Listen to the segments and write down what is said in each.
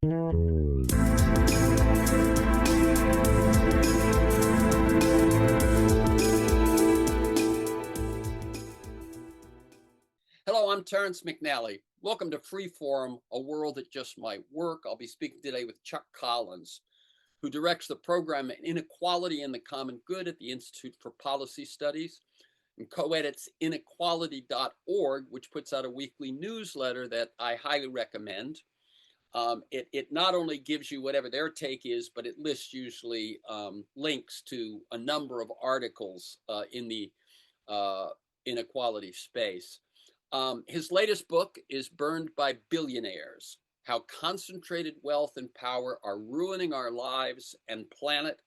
Hello, I'm Terrence McNally. Welcome to Freeform, a world that just might work. I'll be speaking today with Chuck Collins, who directs the program Inequality and the Common Good at the Institute for Policy Studies and co-edits inequality.org, which puts out a weekly newsletter that I highly recommend. It not only gives you whatever their take is, but it lists usually links to a number of articles in the inequality space. His latest book is Burned by Billionaires: How Concentrated Wealth and Power Are Ruining Our Lives and Planet.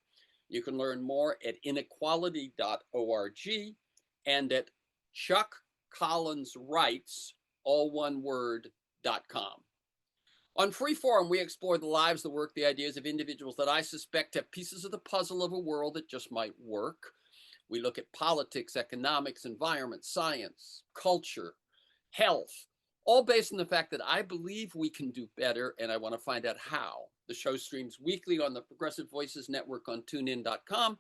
You can learn more at inequality.org and at chuckcollinswrites, all one word.com. On Freeform, we explore the lives, the work, the ideas of individuals that I suspect have pieces of the puzzle of a world that just might work. We look at politics, economics, environment, science, culture, health, all based on the fact that I believe we can do better, and I want to find out how. The show streams weekly on the Progressive Voices Network on TuneIn.com,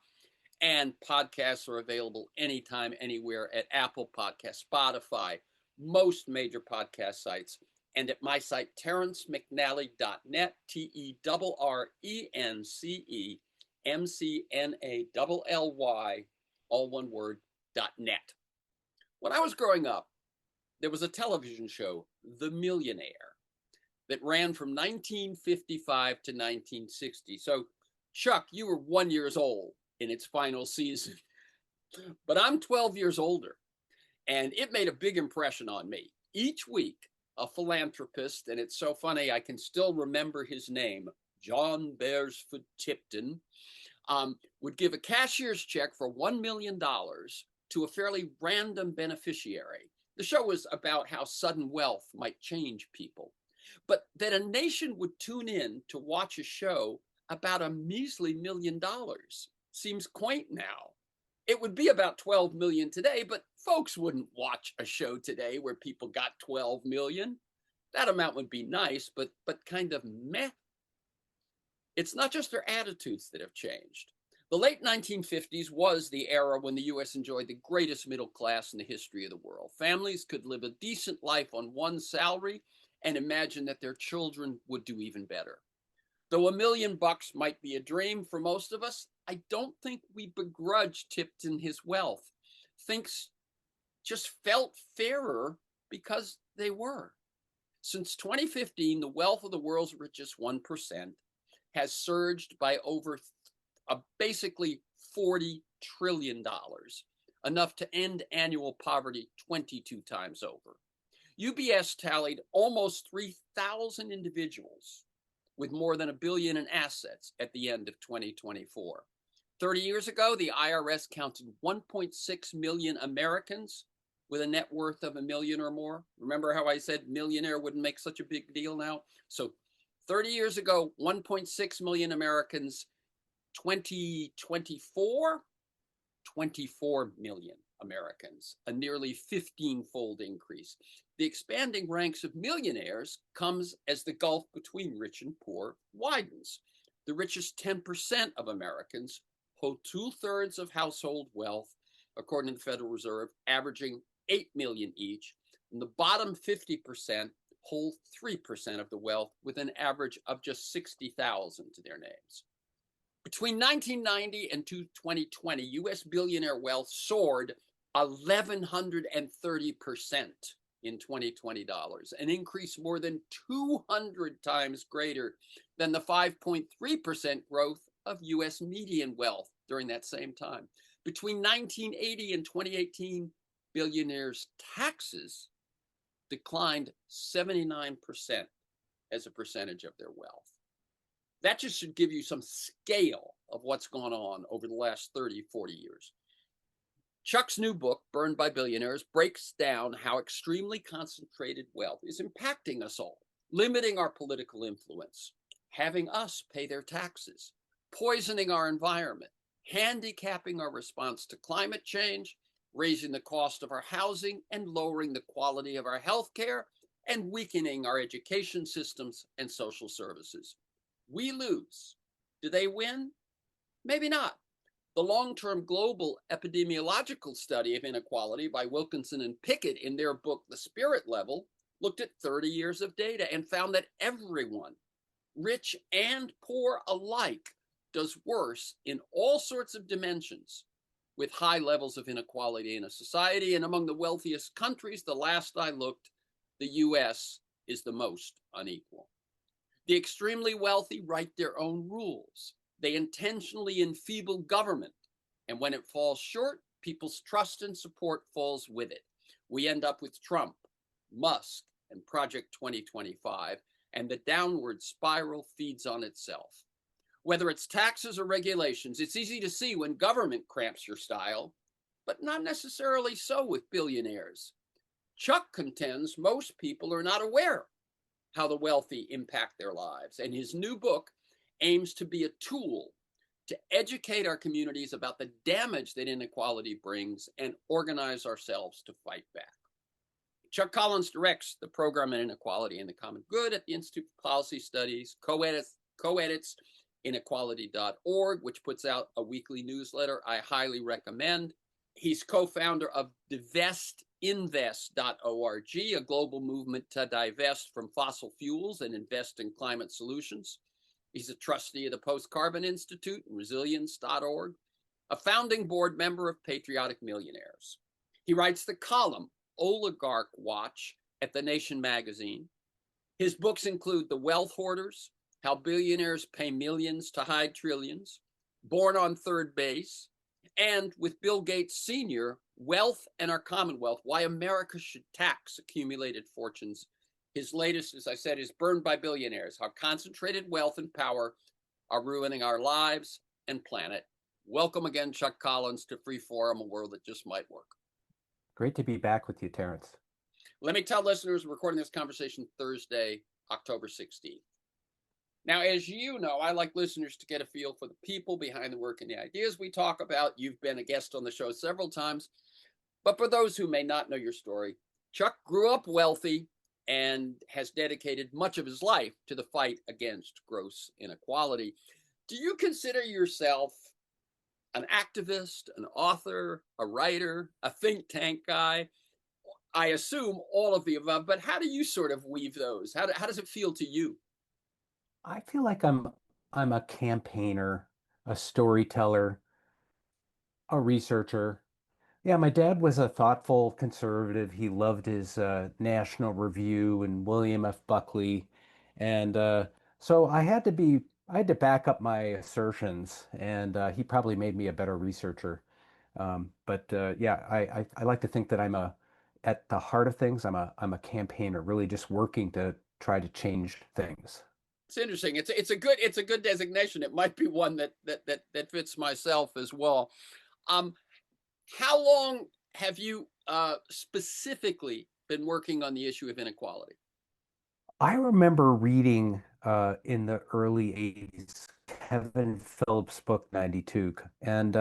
and podcasts are available anytime, anywhere at Apple Podcasts, Spotify, most major podcast sites, and at my site, terrencemcnally.net, TERRENCEMCNALLY, all one word, .net. When I was growing up, there was a television show, The Millionaire, that ran from 1955 to 1960. So, Chuck, you were 1 year old in its final season, but I'm 12 years older, and it made a big impression on me. Each week, a philanthropist, and it's so funny, I can still remember his name, John Beresford Tipton, would give a cashier's check for $1 million to a fairly random beneficiary. The show was about how sudden wealth might change people, but that a nation would tune in to watch a show about a measly $1 million seems quaint now. It would be about 12 million today, but folks wouldn't watch a show today where people got 12 million. That amount would be nice, but kind of meh. It's not just their attitudes that have changed. The late 1950s was the era when the U.S. enjoyed the greatest middle class in the history of the world. Families could live a decent life on one salary and imagine that their children would do even better. Though $1 million might be a dream for most of us, I don't think we begrudge Tipton his wealth. Things just felt fairer because they were. Since 2015, the wealth of the world's richest 1% has surged by over basically $40 trillion, enough to end annual poverty 22 times over. UBS tallied almost 3,000 individuals with more than $1 billion in assets at the end of 2024. 30 years ago, the IRS counted 1.6 million Americans with a net worth of $1 million or more. Remember how I said millionaire wouldn't make such a big deal now? So 30 years ago, 1.6 million Americans. 2024, 24 million Americans, a nearly 15-fold increase. The expanding ranks of millionaires comes as the gulf between rich and poor widens. The richest 10% of Americans hold 2/3 of household wealth, according to the Federal Reserve, averaging 8 million each. And the bottom 50% hold 3% of the wealth with an average of just 60,000 to their names. Between 1990 and 2020, U.S. billionaire wealth soared 1,130% in 2020 dollars, an increase more than 200 times greater than the 5.3% growth of U.S. median wealth during that same time. Between 1980 and 2018, billionaires' taxes declined 79% as a percentage of their wealth. That just should give you some scale of what's gone on over the last 30, 40 years. Chuck's new book, Burned by Billionaires, breaks down how extremely concentrated wealth is impacting us all, limiting our political influence, having us pay their taxes, poisoning our environment, handicapping our response to climate change, raising the cost of our housing, and lowering the quality of our health care, and weakening our education systems and social services. We lose. Do they win? Maybe not. The long-term global epidemiological study of inequality by Wilkinson and Pickett in their book, The Spirit Level, looked at 30 years of data and found that everyone, rich and poor alike, does worse in all sorts of dimensions with high levels of inequality in a society. And among the wealthiest countries, the last I looked, the US is the most unequal. The extremely wealthy write their own rules. They intentionally enfeeble government. And when it falls short, people's trust and support falls with it. We end up with Trump, Musk, and Project 2025, and the downward spiral feeds on itself. Whether it's taxes or regulations, it's easy to see when government cramps your style, but not necessarily so with billionaires. Chuck contends most people are not aware how the wealthy impact their lives, and his new book aims to be a tool to educate our communities about the damage that inequality brings and organize ourselves to fight back. Chuck Collins directs the program on inequality and the common good at the Institute for Policy Studies, co-edits inequality.org, which puts out a weekly newsletter I highly recommend. He's co-founder of divestinvest.org, a global movement to divest from fossil fuels and invest in climate solutions. He's a trustee of the Post-Carbon Institute and resilience.org, a founding board member of Patriotic Millionaires. He writes the column Oligarch Watch at The Nation magazine. His books include The Wealth Hoarders, How Billionaires Pay Millions to Hide Trillions, Born on Third Base, and with Bill Gates Sr., Wealth and Our Commonwealth, Why America Should Tax Accumulated Fortunes. His latest, as I said, is Burned by Billionaires, How Concentrated Wealth and Power Are Ruining Our Lives and Planet. Welcome again, Chuck Collins, to Freeform, a world that just might work. Great to be back with you, Terrence. Let me tell listeners, we're recording this conversation Thursday, October 16th. Now, as you know, I like listeners to get a feel for the people behind the work and the ideas we talk about. You've been a guest on the show several times. But for those who may not know your story, Chuck grew up wealthy and has dedicated much of his life to the fight against gross inequality. Do you consider yourself an activist, an author, a writer, a think tank guy? I assume all of the above, but how do you sort of weave those? How does it feel to you? I feel like I'm a campaigner, a storyteller, a researcher. Yeah, my dad was a thoughtful conservative. He loved his National Review and William F. Buckley, and so I had to back up my assertions, and he probably made me a better researcher. But yeah, I like to think that at the heart of things, I'm a campaigner, really just working to try to change things. It's interesting. It's a good designation. It might be one that fits myself as well. Um, how long have you specifically been working on the issue of inequality? I remember reading in the early 80s Kevin Phillips' book 92, and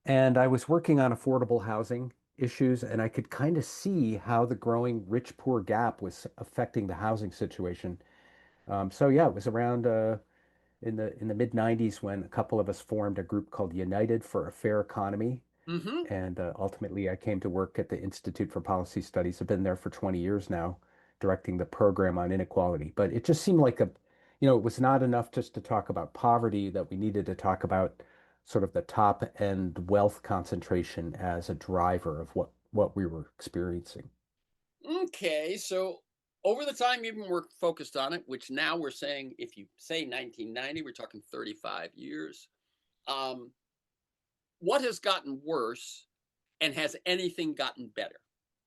I was working on affordable housing issues, and I could kind of see how the growing rich-poor gap was affecting the housing situation. So yeah, it was around in the mid 90s when a couple of us formed a group called United for a Fair Economy. Mm-hmm. And ultimately, I came to work at the Institute for Policy Studies. I've been there for 20 years now, directing the program on inequality. But it just seemed like it was not enough just to talk about poverty, that we needed to talk about sort of the top end wealth concentration as a driver of what we were experiencing. Okay, so over the time you've been focused on it, which now we're saying, if you say 1990, we're talking 35 years. Um, what has gotten worse, and has anything gotten better?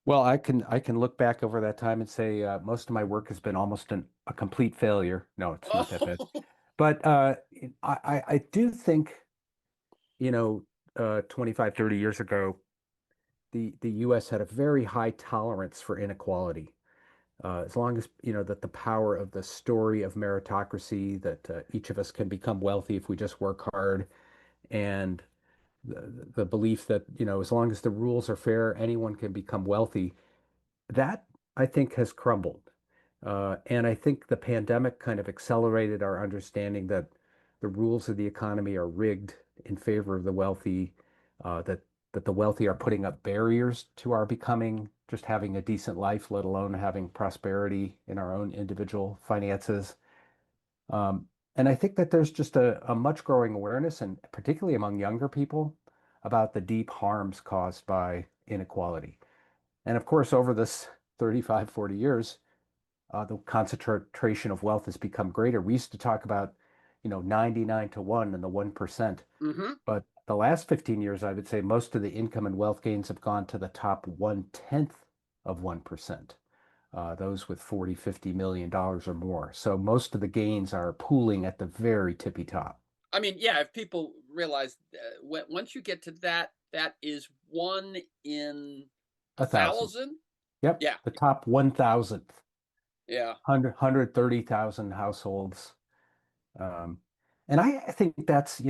Well, I can look back over that time and say most of my work has been almost a complete failure. No, it's not that bad. Oh, But I do think, 25, 30 years ago, the US had a very high tolerance for inequality. As long as, that the power of the story of meritocracy, that each of us can become wealthy if we just work hard, and the belief that, as long as the rules are fair, anyone can become wealthy. That I think has crumbled. And I think the pandemic kind of accelerated our understanding that the rules of the economy are rigged in favor of the wealthy, that the wealthy are putting up barriers to our becoming just having a decent life, let alone having prosperity in our own individual finances. Um, and I think that there's just a much growing awareness, and particularly among younger people, about the deep harms caused by inequality. And of course, over this 35, 40 years, the concentration of wealth has become greater. We used to talk about, 99 to 1 and the 1%. Hmm. But the last 15 years, I would say most of the income and wealth gains have gone to the top 1/10 of 1%, those with 40, $50 million or more. So most of the gains are pooling at the very tippy top. I mean, yeah, if people realize once you get to that, that is one in a 1,000. thousand. Yep. Yeah, The top 1,000th, yeah, 130,000 households. Um, and I think that's,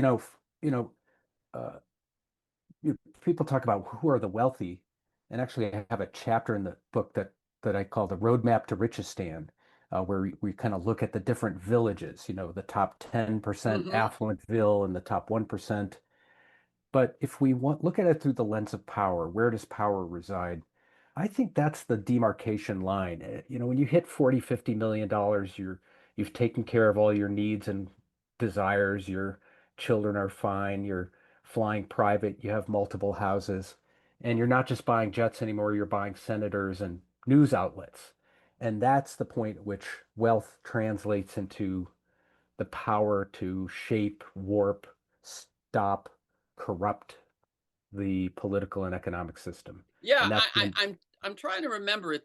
uh, people talk about who are the wealthy, and actually, I have a chapter in the book that I call the Roadmap to Richistan, where we kind of look at the different villages, the top 10% hmm, affluentville and the top 1%. But if we look at it through the lens of power, where does power reside? I think that's the demarcation line. When you hit 40, $50 million, you've taken care of all your needs and desires. Your children are fine. You're flying private. You have multiple houses. And you're not just buying jets anymore, you're buying senators and news outlets. And that's the point at which wealth translates into the power to shape, warp, stop, corrupt the political and economic system. yeah. And that's when, I'm trying to remember it.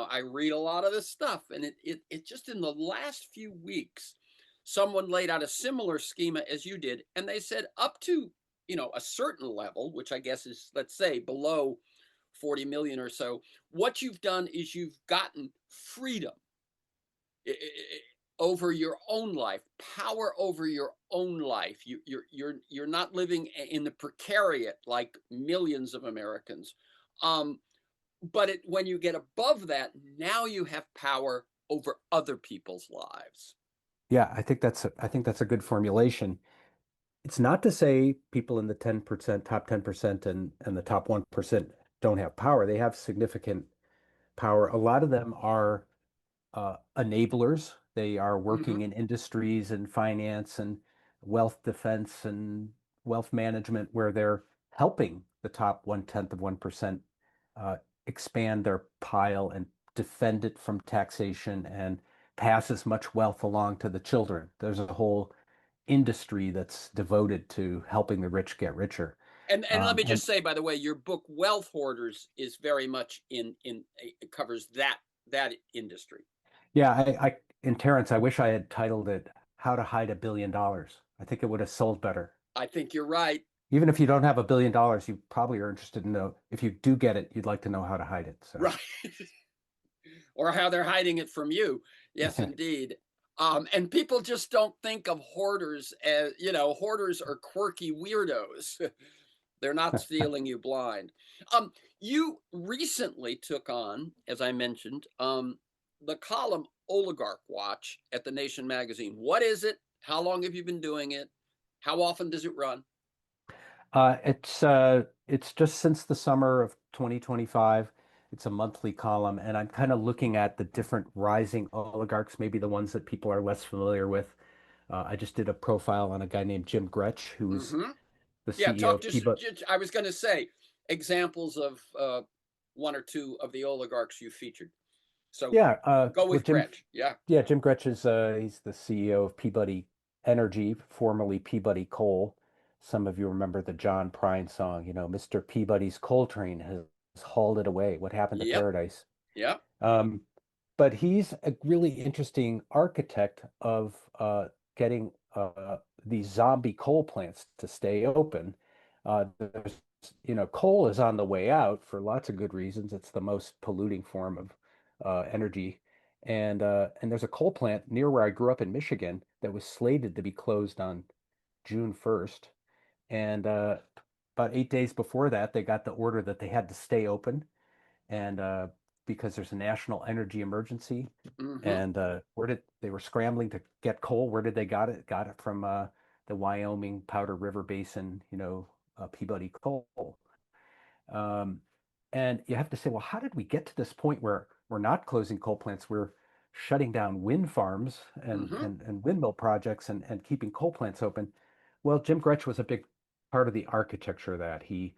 I read a lot of this stuff, and it just in the last few weeks, someone laid out a similar schema as you did, and they said up to a certain level, which I guess is, let's say, below 40 million or so. What you've done is you've gotten freedom over your own life, power over your own life. You're not living in the precariat like millions of Americans. Um, but when you get above that, now you have power over other people's lives. yeah, I think that's a good formulation. It's not to say people in the 10%, top 10% and the top 1% don't have power. They have significant power. A lot of them are enablers. They are Hmm. working in industries and finance and wealth defense and wealth management where they're helping the top 1/10 of 1% uh, expand their pile and defend it from taxation and pass as much wealth along to the children. There's a whole industry that's devoted to helping the rich get richer. And let me And just say, by the way, your book Wealth Hoarders is very much in it covers that industry. yeah, and Terrence, I wish I had titled it How to Hide $1 Billion. I think it would have sold better. I think you're right. Even if you don't have $1 billion, you probably are interested to know if you do get it, you'd like to know how to hide it. So, Right. Or how they're hiding it from you. Yes, indeed. And people just don't think of hoarders as, hoarders are quirky weirdos. They're not stealing you blind. You recently took on, as I mentioned, the column Oligarch Watch at the Nation magazine. What is it? How long have you been doing it? How often does it run? it's just since the summer of 2025. It's a monthly column, and I'm kind of looking at the different rising oligarchs, maybe the ones that people are less familiar with. I just did a profile on a guy named Jim Gretsch, who's Mm-hmm. the Yeah, CEO talk of Peabody. just I was going to say examples of one or two of the oligarchs you featured. So Yeah, go well, with Gretsch. Yeah. Jim Gretsch is he's the CEO of Peabody Energy, formerly Peabody Coal. Some of you remember the John Prine song, Mr. Peabody's coal train has hauled it away. What happened to Yep. paradise? Yep. Um, but he's a really interesting architect of getting these zombie coal plants to stay open. Coal is on the way out for lots of good reasons. It's the most polluting form of energy. And there's a coal plant near where I grew up in Michigan that was slated to be closed on June 1st. And about 8 days before that, they got the order that they had to stay open. And because there's a national energy emergency. Hmm. And where did they were scrambling to get coal? Where did they got it? Got it from the Wyoming Powder River Basin, Peabody coal. Um, and you have to say, well, how did we get to this point where we're not closing coal plants? We're shutting down wind farms and Hmm. and windmill projects and keeping coal plants open. Well, Jim Gretsch was a big part of the architecture of that. He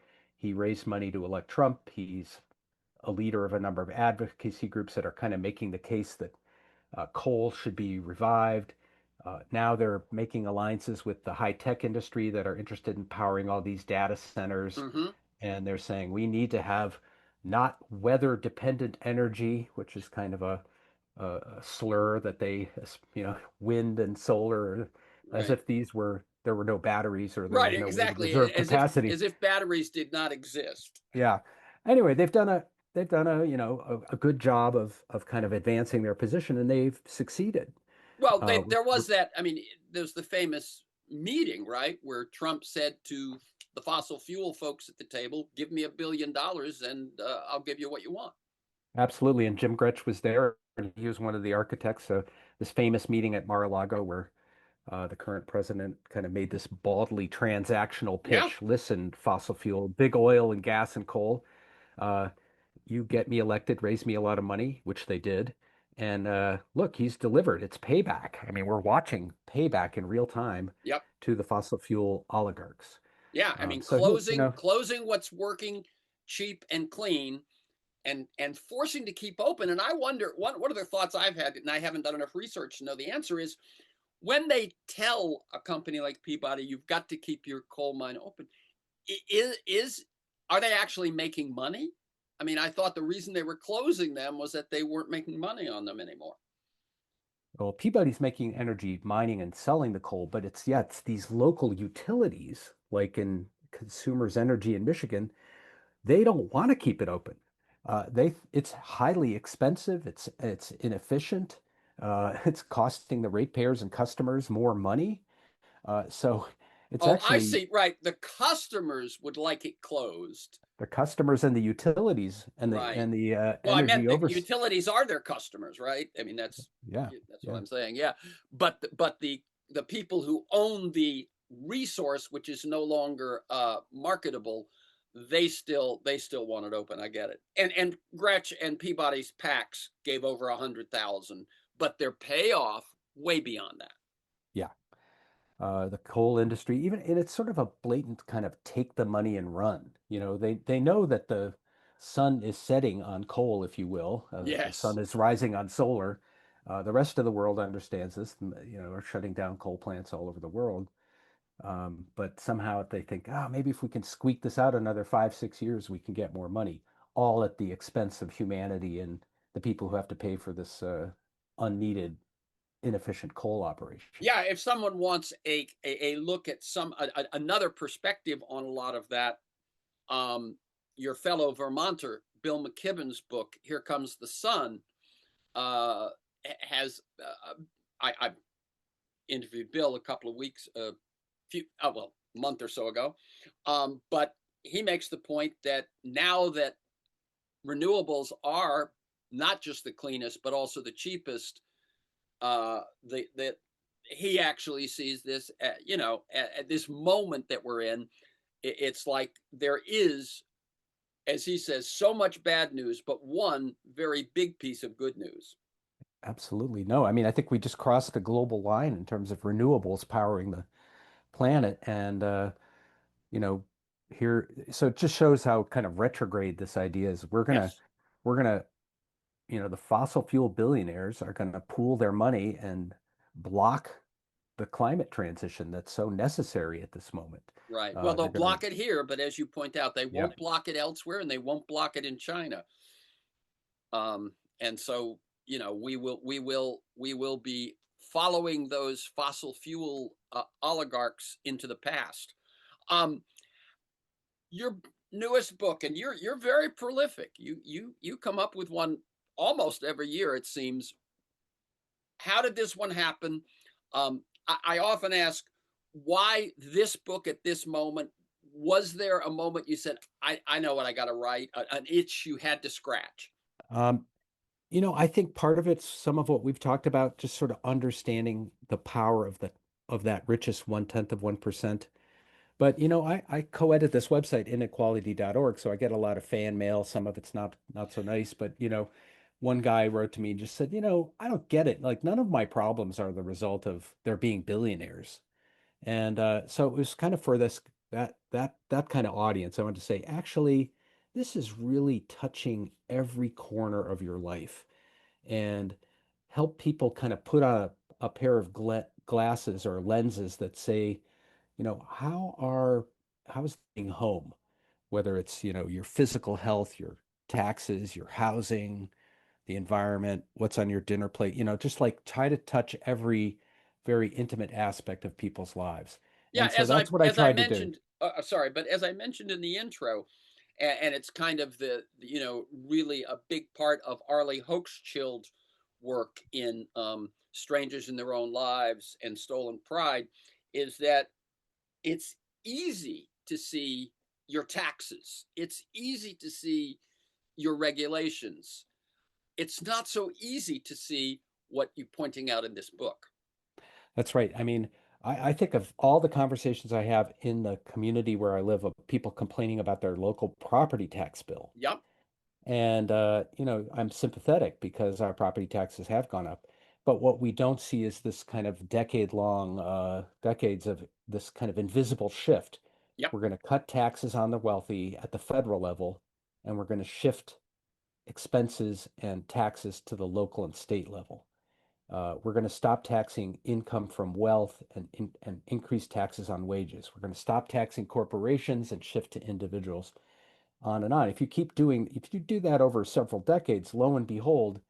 raised money to elect Trump. He's a leader of a number of advocacy groups that are kind of making the case that coal should be revived. Now they're making alliances with the high tech industry that are interested in powering all these data centers. Hmm. And they're saying we need to have not weather dependent energy, which is kind of a slur that they, wind and solar, as Right. if there were no batteries or there Right. was no way to Exactly. reserve capacity. As if batteries did not exist. Yeah. Anyway, they've done a a good job of kind of advancing their position, and they've succeeded. Well, Uh, there was that. I mean, there's the famous meeting, right, where Trump said to the fossil fuel folks at the table, "Give me $1 billion, and I'll give you what you want." Absolutely, and Jim Gretsch was there, and he was one of the architects of this famous meeting at Mar-a-Lago where the current president kind of made this baldly transactional Yeah. pitch. Listen, fossil fuel, big oil and gas and coal. Uh, you get me elected, raise me a lot of money, which they did. And look, he's delivered. It's payback. I mean, we're watching payback in real time Yep. to the fossil fuel oligarchs. Yeah. I mean, So he, closing what's working, cheap and clean, and forcing to keep open. And I wonder, one of the thoughts I've had, and I haven't done enough research to know the answer is, when they tell a company like Peabody, you've got to keep your coal mine open, is are they actually making money? I mean, I thought the reason they were closing them was that they weren't making money on them anymore. well, Peabody's making energy mining and selling the coal, but it's these local utilities, like in Consumers Energy in Michigan, they don't want to keep it open. It's highly expensive. It's inefficient. It's costing the ratepayers and customers more money. So it's Oh, I actually see. Right. The customers would like it closed. the customers and the utilities and the Right. and the Well, I meant energy the overs. utilities are their customers, right? I mean, Yeah, that's what yeah, I'm saying. Yeah. But the people who own the resource, which is no longer marketable, they still want it open. I get it. And Gretsch and Peabody's PACs gave over 100,000, but their payoff way beyond that. yeah. The coal industry, even, and it's sort of a blatant kind of take the money and run. They know that the sun is setting on coal, if you will. The sun Yes. is rising on solar. The rest of the world understands this. Are shutting down coal plants all over the world. But somehow they think, maybe if we can squeak this out another 5, 6 years, we can get more money, all at the expense of humanity and the people who have to pay for this unneeded, inefficient coal operation. Yeah, if someone wants a look at another perspective on a lot of that, um, your fellow Vermonter Bill McKibben's book "Here Comes the Sun" uh, has I interviewed Bill a couple of weeks, a month or so ago, but he makes the point that now that renewables are not just the cleanest but also the cheapest, that he actually sees this at this moment that we're in. It's like there is, as he says, so much bad news, but one very big piece of good news. Absolutely. No, I mean, I think we just crossed the global line in terms of renewables powering the planet. And, you know, so it just shows how kind of retrograde this idea is. Yes. We're gonna, the fossil fuel billionaires are gonna pool their money and block the climate transition that's so necessary at this moment. Right. Well, they'll They're gonna, block it here, but as you point out, they yeah, won't block it elsewhere, and they won't block it in China. And so, we will be following those fossil fuel oligarchs into the past. Um, your newest book, and you're very prolific. You come up with one almost every year, it seems. How did this one happen? I often ask, why this book at this moment? Was there a moment you said, I know what I got to write, an itch you had to scratch? Um, I think part of it's some of what we've talked about, just sort of understanding the power of that richest 1/10 of 1%. But I co-edit this website, inequality.org, so I get a lot of fan mail. Some of it's not so nice, but one guy wrote to me and just said, I don't get it. Like none of my problems are the result of there being billionaires. And so it was kind of for that kind of audience. I wanted to say, actually, this is really touching every corner of your life and help people kind of put on a pair of glasses or lenses that say, how's being home, whether it's, your physical health, your taxes, your housing, the environment, what's on your dinner plate, just like try to touch every very intimate aspect of people's lives. Yeah, And so that's what I as I tried to do. mentioned, sorry, but as I mentioned in the intro, and it's kind of really a big part of Arlie Hochschild's work in Strangers in Their Own Lives and Stolen Pride, is that it's easy to see your taxes. It's easy to see your regulations. It's not so easy to see what you're pointing out in this book. That's right. I mean, I think of all the conversations I have in the community where I live of people complaining about their local property tax bill. Yep, And, I'm sympathetic because our property taxes have gone up. But what we don't see is this kind of decades of this kind of invisible shift. yep. We're going to cut taxes on the wealthy at the federal level, and we're going to shift expenses and taxes to the local and state level. We're going to stop taxing income from wealth and increase taxes on wages. We're going to stop taxing corporations and shift to individuals, on and on. If you do that over several decades, lo and behold,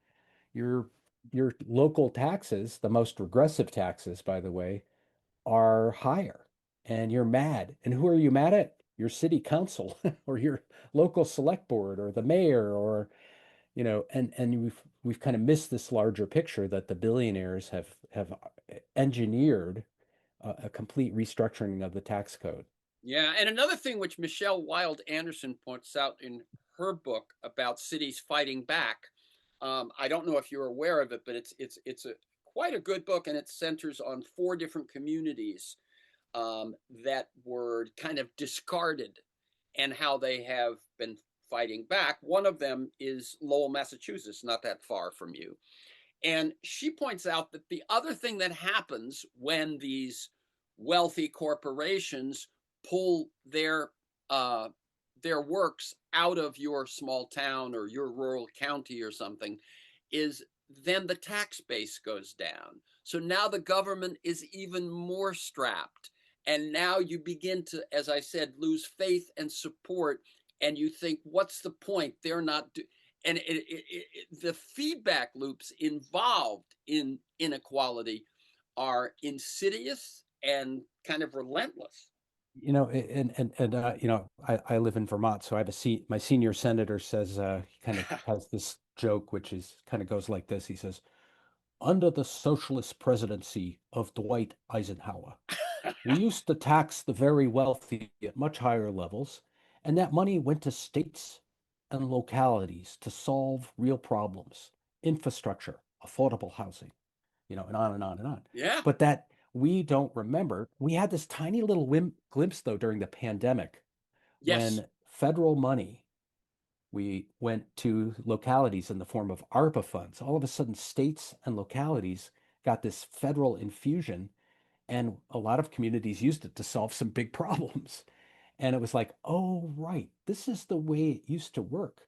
your your local taxes, the most regressive taxes, by the way, are higher. And you're mad. And who are you mad at? Your city council or your local select board or the mayor or and we've kind of missed this larger picture that the billionaires have engineered a complete restructuring of the tax code. Yeah, and another thing which Michelle Wilde Anderson points out in her book about cities fighting back, I don't know if you're aware of it, but it's a quite a good book, and it centers on four different communities that were kind of discarded and how they have been fighting back. One of them is Lowell, Massachusetts, not that far from you. And she points out that the other thing that happens when these wealthy corporations pull their works out of your small town or your rural county or something is then the tax base goes down. So now the government is even more strapped. And now you begin to, as I said, lose faith and support. And you think, what's the point? They're not and the feedback loops involved in inequality are insidious and kind of relentless. I live in Vermont, so I have a seat. My senior senator says he kind of has this joke, which is kind of goes like this. He says, "Under the socialist presidency of Dwight Eisenhower, we used to tax the very wealthy at much higher levels, and that money went to states and localities to solve real problems, infrastructure, affordable housing, and on and on and on. Yeah. But that we don't remember. We had this tiny little glimpse, though, during the pandemic Yes. when federal money we went to localities in the form of ARPA funds. All of a sudden, states and localities got this federal infusion, and a lot of communities used it to solve some big problems. And it was like, oh, right, this is the way it used to work.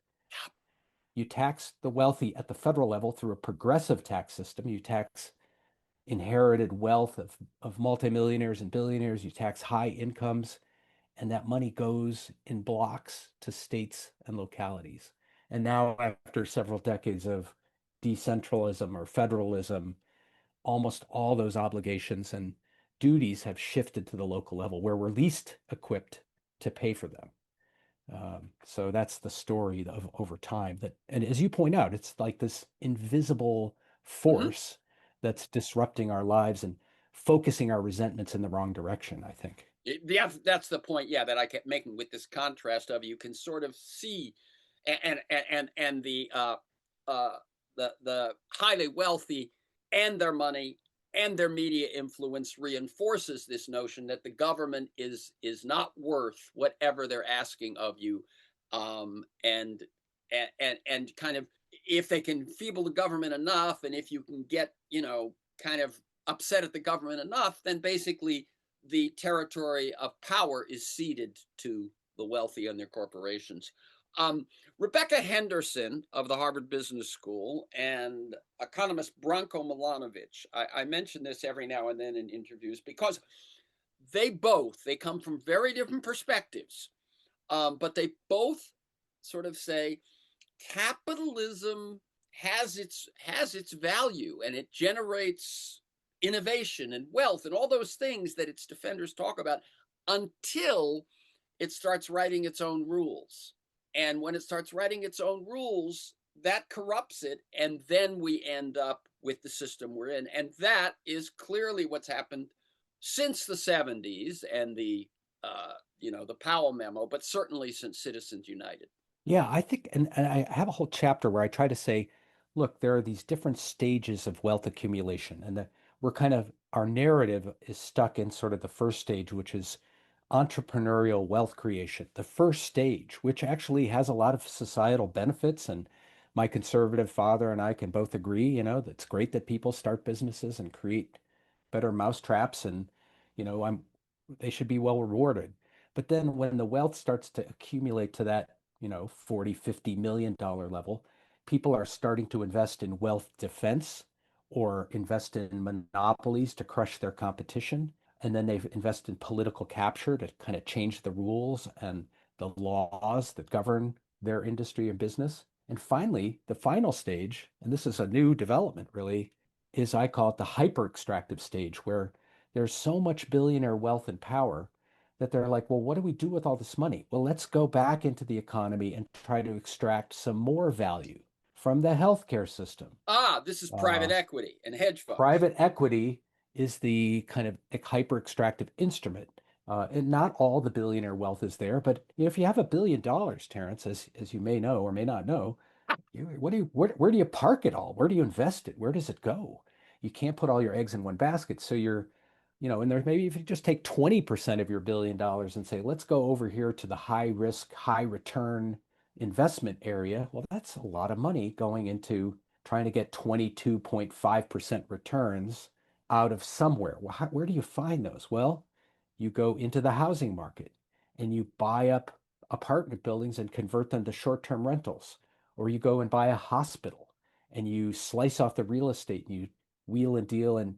You tax the wealthy at the federal level through a progressive tax system. You tax inherited wealth of multimillionaires and billionaires. You tax high incomes, and that money goes in blocks to states and localities. And now, after several decades of decentralism or federalism, almost all those obligations and duties have shifted to the local level where we're least equipped to pay for them. So that's the story of over time that, and as you point out, it's like this invisible Mm-hmm. force that's disrupting our lives and focusing our resentments in the wrong direction, I think. Yeah, that's the point. Yeah, that I kept making with this contrast of you can sort of see, and the uh, the highly wealthy and their money and their media influence reinforces this notion that the government is not worth whatever they're asking of you, and and kind of, if they can feeble the government enough, and if you can get, kind of upset at the government enough, then basically the territory of power is ceded to the wealthy and their corporations. Rebecca Henderson of the Harvard Business School and economist Branko Milanovic, I mention this every now and then in interviews because they come from very different perspectives, but they both sort of say capitalism has its value, and it generates innovation and wealth and all those things that its defenders talk about, until it starts writing its own rules. And when it starts writing its own rules, that corrupts it, and then we end up with the system we're in. And that is clearly what's happened since the 70s and the Powell memo, but certainly since Citizens United. Yeah, I think, and I have a whole chapter where I try to say, look, there are these different stages of wealth accumulation, and that we're kind of, our narrative is stuck in sort of the first stage, which is entrepreneurial wealth creation. The first stage, which actually has a lot of societal benefits, and my conservative father and I can both agree, that's great that people start businesses and create better mousetraps, and they should be well rewarded. But then when the wealth starts to accumulate to that 40, $50 million level, people are starting to invest in wealth defense or invest in monopolies to crush their competition. And then they invest in political capture to kind of change the rules and the laws that govern their industry and business. And finally, the final stage, and this is a new development really, is I call it the hyper extractive stage, where there's so much billionaire wealth and power that they're like, well, what do we do with all this money? Well, let's go back into the economy and try to extract some more value from the healthcare system. This is private Uh, equity and hedge funds. Private equity is the kind of hyper extractive instrument. And not all the billionaire wealth is there, but if you have $1 billion, Terrence, as you may know or may not know, where do you park it all? Where do you invest it? Where does it go? You can't put all your eggs in one basket. So and there's maybe if you just take 20% of your $1 billion and say, let's go over here to the high risk, high return investment area. Well, that's a lot of money going into trying to get 22.5% returns out of somewhere. Well, where do you find those? Well, you go into the housing market and you buy up apartment buildings and convert them to short-term rentals, or you go and buy a hospital and you slice off the real estate and you wheel and deal and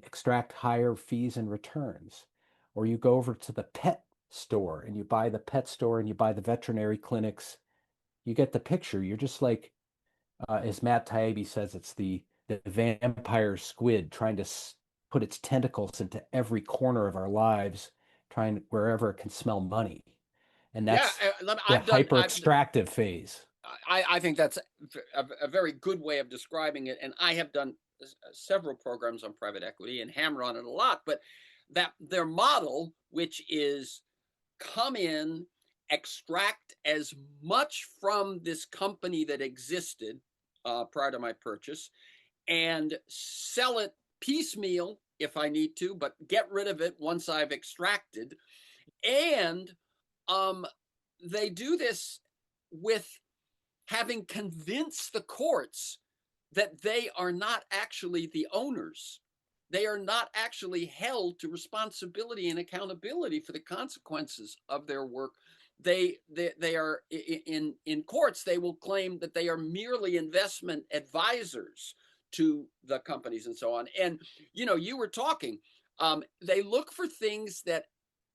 extract higher fees and returns. Or you go over to the pet store and you buy the pet store and you buy the veterinary clinics. You get the picture. You're just like, as Matt Taibbi says, it's the vampire squid trying to put its tentacles into every corner of our lives, trying wherever it can smell money. And Yeah, that's the I've done. hyper extractive phase. I think that's a very good way of describing it, and I have done several programs on private equity and hammer on it a lot. But that their model, which is come in, extract as much from this company that existed prior to my purchase, and sell it piecemeal if I need to, but get rid of it once I've extracted. And they do this with having convinced the courts that they are not actually the owners. They are not actually held to responsibility and accountability for the consequences of their work. They are in courts. They will claim that they are merely investment advisors to the companies and so on. And you were talking. They look for things that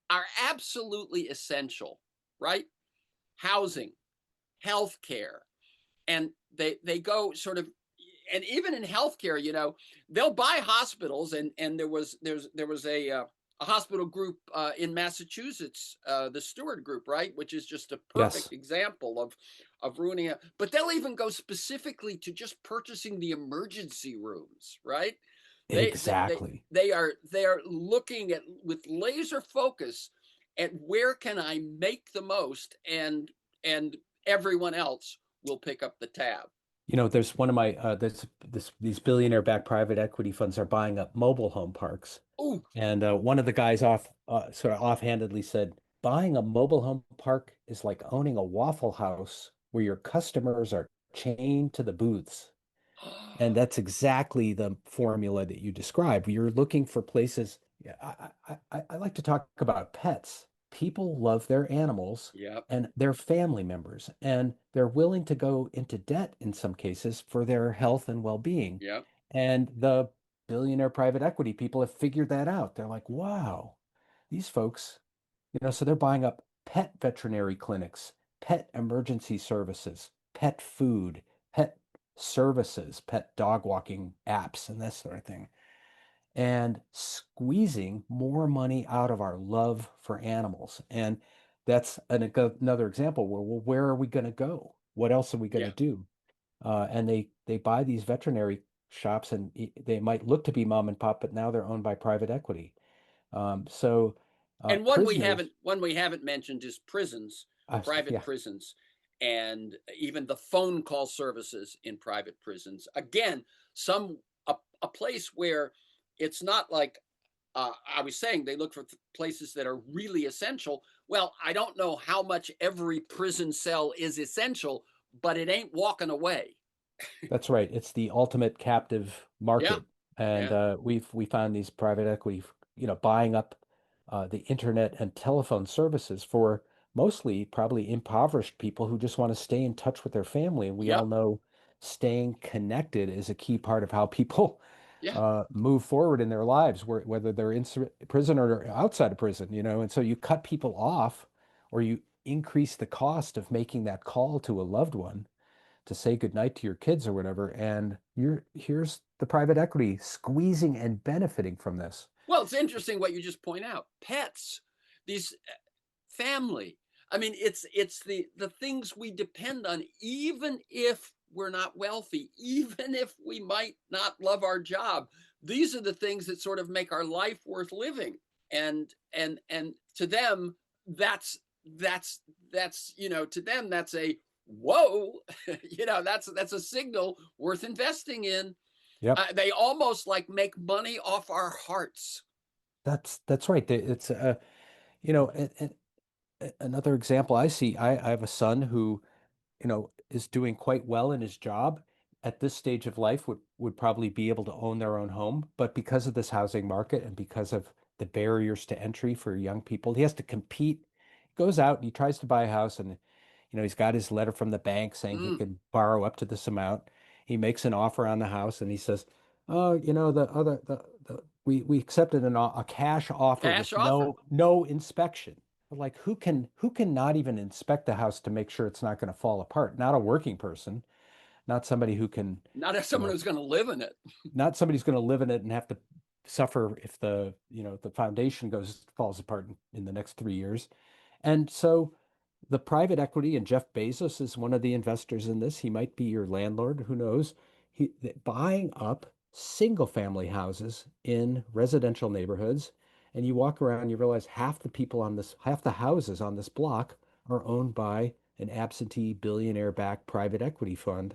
are absolutely essential, right? Housing, healthcare, and they go sort of, and even in healthcare, they'll buy hospitals, and there was a hospital group in Massachusetts, the Stewart Group, right, which is just a Yes, perfect example of ruining it. But they'll even go specifically to just purchasing the emergency rooms, right? They they they, exactly. they are looking at with laser focus at where can I make the most, and everyone else will pick up the tab. There's one of my these billionaire-backed private equity funds are buying up mobile home parks, Oh, and one of the guys sort of offhandedly said, buying a mobile home park is like owning a Waffle House where your customers are chained to the booths. And that's exactly the formula that you describe. You're looking for places. Yeah, I like to talk about pets. People love their animals yep, and their family members, and they're willing to go into debt in some cases for their health and well-being. yep, And the billionaire private equity people have figured that out. They're like, wow, these folks, so they're buying up pet veterinary clinics, pet emergency services, pet food, pet services, pet dog walking apps, and this sort of thing, and squeezing more money out of our love for animals. And that's another example where, well, where are we going to go? What else are we going to yeah. do? And they buy these veterinary shops, and they might look to be mom and pop, but now they're owned by private equity. So And prisoners, one we haven't mentioned is prisons, private yeah, prisons, and even the phone call services in private prisons. Again, some a place where it's not like I was saying they look for places that are really essential. Well, I don't know how much every prison cell is essential, but it ain't walking away. that's right. It's the ultimate captive Yeah, market, and yeah, we found these private equity, buying up the internet and telephone services for mostly probably impoverished people who just want to stay in touch with their family. And we all yep, know staying connected is a key part of how people yeah. move forward in their lives, whether they're in prison or outside of prison, And so you cut people off, or you increase the cost of making that call to a loved one to say goodnight to your kids or whatever. And here's the private equity squeezing and benefiting from this. Well, it's interesting what you just point out. Pets, these family. I mean, it's the things we depend on, even if we're not wealthy, even if we might not love our job. These are the things that sort of make our life worth living. And to them, that's to them that's a whoa, that's a signal worth investing in. Yep. They almost like make money off our hearts. That's right. It's another example I see. I have a son who is doing quite well in his job at this stage of life, would probably be able to own their own home. But because of this housing market and because of the barriers to entry for young people, he has to compete. He goes out and he tries to buy a house, and he's got his letter from the bank saying he Mm, can borrow up to this amount. He makes an offer on the house, and he says, "Oh, we accepted a cash offer cash with offer. no inspection." Like, who can not even inspect the house to make sure it's not going to fall apart? Not a working person, not somebody who can, Not as you someone know, who's going to live in it. not somebody who's going to live in it and have to suffer if the foundation falls apart in the next 3 years. And so the private equity, and Jeff Bezos is one of the investors in this. He might be your landlord, who knows? Buying up single family houses in residential neighborhoods. And you walk around, you realize half the houses on this block are owned by an absentee billionaire-backed private equity fund,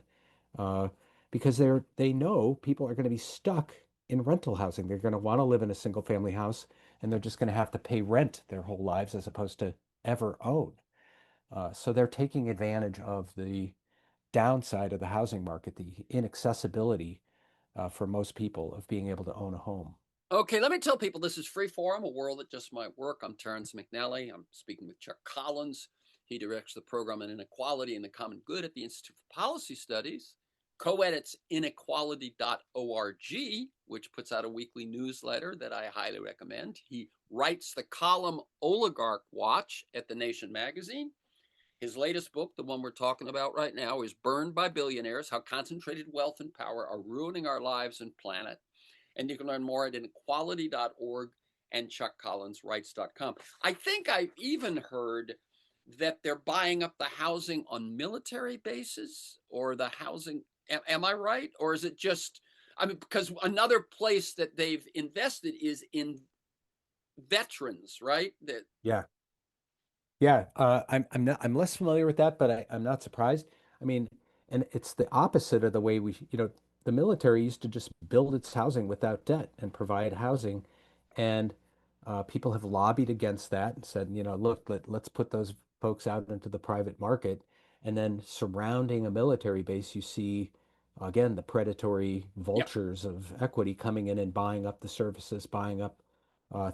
uh, because they know people are going to be stuck in rental housing. They're going to want to live in a single family house, and they're just going to have to pay rent their whole lives as opposed to ever own. So they're taking advantage of the downside of the housing market, the inaccessibility for most people of being able to own a home. Okay, let me tell people this is Freeform, a world that just might work. I'm Terrence McNally. I'm speaking with Chuck Collins. He directs the program on inequality and the common good at the Institute for Policy Studies, co-edits inequality.org, which puts out a weekly newsletter that I highly recommend. He writes the column Oligarch Watch at The Nation magazine. His latest book, the one we're talking about right now, is Burned by Billionaires: How Concentrated Wealth and Power Are Ruining Our Lives and Planet. And you can learn more at inequality.org and chuckcollinswrites.com. I think I've even heard that they're buying up the housing on military bases or the housing. Am I right? Or is it just, I mean, because another place that they've invested is in veterans, right? That, Yeah. Yeah, I'm less familiar with that, but I'm not surprised. I mean, And it's the opposite of the way the military used to just build its housing without debt and provide housing. And people have lobbied against that and said, look, let's put those folks out into the private market. And then surrounding a military base, you see, again, the predatory Yep. vultures of equity coming in and buying up the services, buying up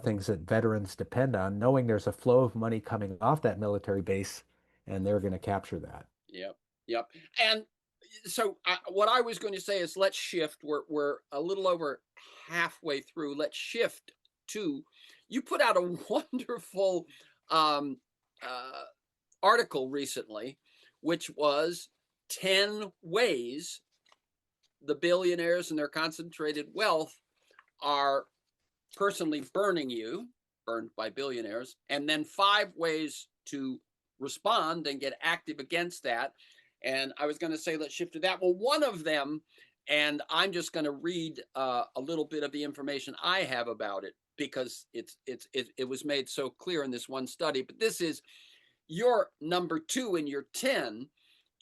things that veterans depend on, knowing there's a flow of money coming off that military base, and they're going to capture that. Yep. Yep. And so what I was going to say is let's shift. We're a little over halfway through. Let's shift to you put out a wonderful um, uh, article recently, which was 10 ways the billionaires and their concentrated wealth are personally burning you, burned by billionaires, and then 5 ways to respond and get active against that. And I was going to say, let's shift to that. Well, one of them, and I'm just going to read a little bit of the information I have about it because it was made so clear in this one study. But this is your number 2 in your 10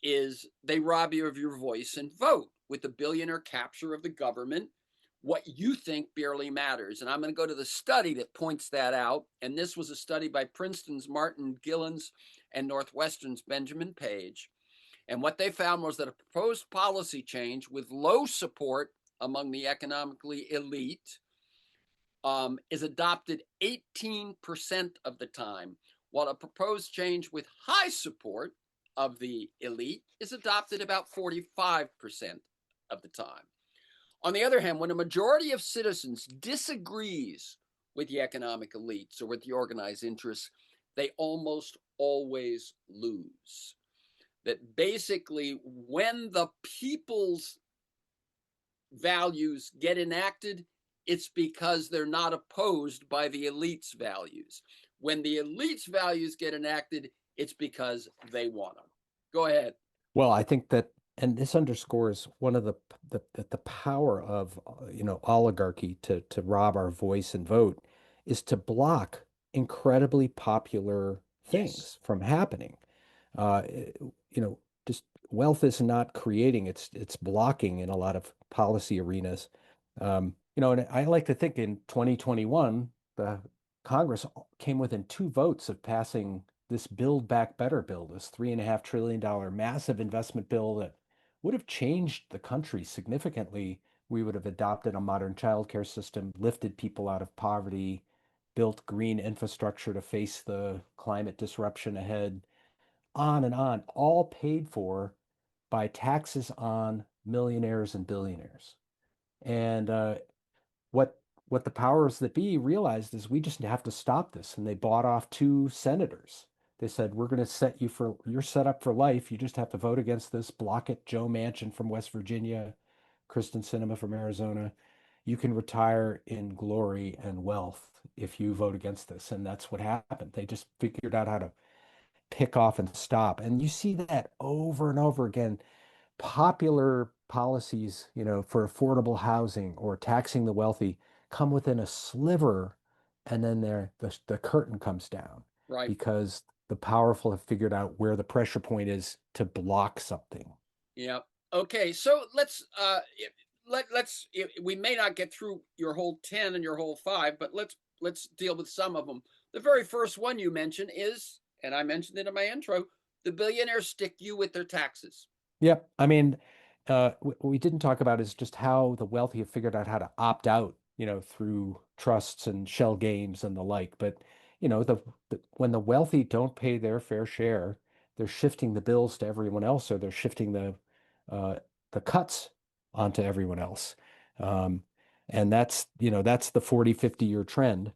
is they rob you of your voice and vote with the billionaire capture of the government. What you think barely matters. And I'm going to go to the study that points that out. And this was a study by Princeton's Martin Gillens and Northwestern's Benjamin Page. And what they found was that a proposed policy change with low support among the economically elite is adopted 18% of the time, while a proposed change with high support of the elite is adopted about 45% of the time. On the other hand, when a majority of citizens disagrees with the economic elites or with the organized interests, they almost always lose. That basically, when the people's values get enacted, it's because they're not opposed by the elite's values. When the elite's values get enacted, it's because they want them. Go ahead. Well, I think that, and this underscores one of the power of oligarchy to rob our voice and vote is to block incredibly popular Yes. things from happening. Uh, just wealth is not creating, it's blocking in a lot of policy arenas. And I like to think in 2021, the Congress came within 2 votes of passing this Build Back Better bill, this $3.5 trillion massive investment bill that would have changed the country significantly. We would have adopted a modern childcare system, lifted people out of poverty, built green infrastructure to face the climate disruption ahead, on and on, all paid for by taxes on millionaires and billionaires. And what what the powers that be realized is we just have to stop this. And they bought off 2 senators. They said, we're going to you're set up for life. You just have to vote against this. Block it. Joe Manchin from West Virginia, Kristen Sinema from Arizona. You can retire in glory and wealth if you vote against this. And that's what happened. They just figured out how to pick off and stop. And you see that over and over again. Popular policies, for affordable housing or taxing the wealthy come within a sliver, and then the curtain comes down Right. because the powerful have figured out where the pressure point is to block something. Yeah. Okay. So let's we may not get through your whole 10 and your whole 5, but let's deal with some of them. The very first one you mentioned is, and I mentioned it in my intro, the billionaires stick you with their taxes. Yep. I mean, what we didn't talk about is just how the wealthy have figured out how to opt out, through trusts and shell games and the like. But, when the wealthy don't pay their fair share, they're shifting the bills to everyone else, or they're shifting uh, the cuts onto everyone else. Um, and that's the 40, 50-year trend.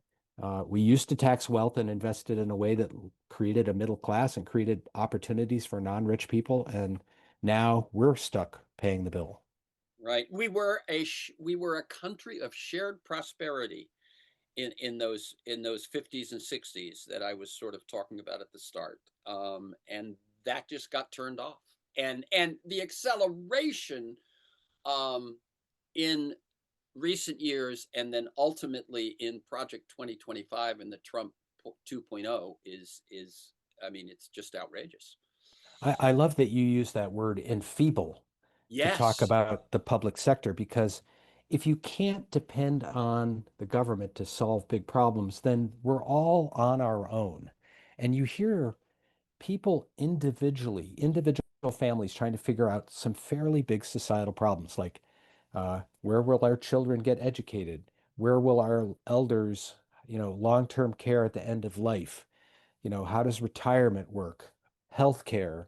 We used to tax wealth and invest it in a way that created a middle class and created opportunities for non-rich people. And now we're stuck paying the bill. Right. We were a country of shared prosperity in those 50s and 60s that I was sort of talking about at the start, and that just got turned off. And the acceleration um, in recent years, and then ultimately in Project 2025 and the Trump 2.0 is I mean it's just outrageous. I love that you use that word enfeeble to talk Yes. about the public sector because if you can't depend on the government to solve big problems, then we're all on our own. And you hear people individually, individual families trying to figure out some fairly big societal problems like where will our children get educated? Where will our elders, long-term care at the end of life? How does retirement work? Healthcare.